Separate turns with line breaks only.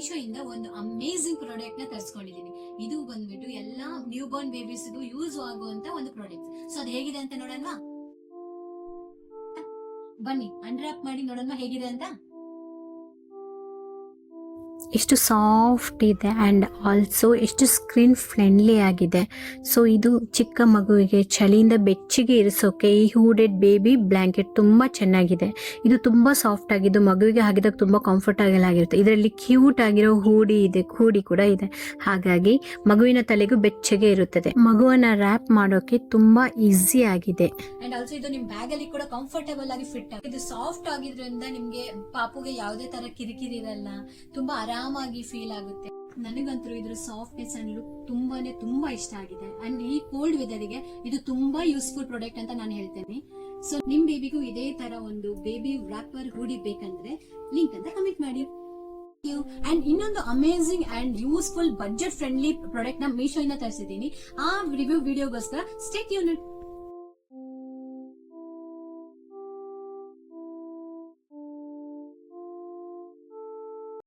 ಮೀಶೋ ಇಂದ ಒಂದು amazing product ನ ತರಿಸ್ಕೊಂಡಿದ್ದೀನಿ. ಇದು ಬಂದ್ಬಿಟ್ಟು ಎಲ್ಲಾ ನ್ಯೂ ಬಾರ್ನ್ ಬೇಬೀಸ್ಗೂ ಯೂಸ್ ಆಗುವಂತ ಒಂದು ಪ್ರಾಡಕ್ಟ್. ಸೊ ಅದು ಹೇಗಿದೆ ಅಂತ ನೋಡೋಣ ಬನ್ನಿ. ಅನ್ರಾಪ್ ಮಾಡಿ ನೋಡೋಣ ಹೇಗಿದೆ ಅಂತ.
ಎಷ್ಟು ಸಾಫ್ಟ್ ಇದೆ ಆ್ಯಂಡ್ ಆಲ್ಸೋ ಎಷ್ಟು ಸ್ಕ್ರೀನ್ ಫ್ರೆಂಡ್ಲಿ ಆಗಿದೆ. ಸೊ ಇದು ಚಿಕ್ಕ ಮಗುವಿಗೆ ಚಳಿಯಿಂದ ಬೆಚ್ಚಗೆ ಇರಿಸೋಕೆ ಈ ಹೂಡೆಡ್ ಬೇಬಿ ಬ್ಲ್ಯಾಂಕೆಟ್ ತುಂಬ ಚೆನ್ನಾಗಿದೆ. ಇದು ತುಂಬ ಸಾಫ್ಟ್ ಆಗಿದ್ದು ಮಗುವಿಗೆ ಹಾಕಿದಾಗ ತುಂಬ ಕಂಫರ್ಟಬಲ್ ಆಗಿರುತ್ತೆ. ಇದರಲ್ಲಿ ಕ್ಯೂಟ್ ಆಗಿರೋ ಹೂಡಿ ಕೂಡ ಇದೆ, ಹಾಗಾಗಿ ಮಗುವಿನ ತಲೆಗೂ ಬೆಚ್ಚಗೆ ಇರುತ್ತದೆ. ಮಗುವನ್ನ ರ್ಯಾಪ್ ಮಾಡೋಕೆ ತುಂಬಾ ಈಸಿ ಆಗಿದೆ.
ಅಂಡ್ ಆಲ್ಸೋ ಇದು ನಿಮ್ ಬ್ಯಾಗ್ ಅಲ್ಲಿ ಕೂಡ ಕಂಫರ್ಟಬಲ್ ಆಗಿ ಫಿಟ್ ಆಗಿದೆ. ಇದು ಸಾಫ್ಟ್ ಆಗಿದ್ರಿಂದ ನಿಮ್ಗೆ ಪಾಪುಗೆ ಯಾವುದೇ ತರ ಕಿರಿಕಿರಿ ಇರಲ್ಲ, ತುಂಬಾ ಆರಾಮಾಗಿ ಫೀಲ್ ಆಗುತ್ತೆ. ನನಗಂತೂ ಇದ್ರ ಸಾಫ್ಟ್ನೆಸ್ ಅಂಡ್ ಲುಕ್ ತುಂಬಾ ಇಷ್ಟ ಆಗಿದೆ. ಅಂಡ್ ಈ ಕೋಲ್ಡ್ ವೆದರ್ ಗೆ ಇದು ತುಂಬಾ ಯೂಸ್ಫುಲ್ ಪ್ರಾಡಕ್ಟ್ ಅಂತ ನಾನು ಹೇಳ್ತೇನೆ. ಸೊ ನಿಮ್ ಬೇಬಿಗೂ ಇದೇ ತರ ಒಂದು ಬೇಬಿ ರ್ಯಾಪರ್ ಹೂಡಿ ಬೇಕಂದ್ರೆ ಲಿಂಕ್ ಅಂತ ಕಮೆಂಟ್ ಮಾಡಿ. ಅಂಡ್ ಇನ್ನೊಂದು amazing and useful budget friendly product ನ ಮೀಶೋ ಇಂದ ತರಿಸಿದ್ದೀನಿ. ಆ ರಿವ್ಯೂ ವಿಡಿಯೋಗೋಸ್ಕರ ಸ್ಟೇ ಟ್ಯೂನ್ಡ್.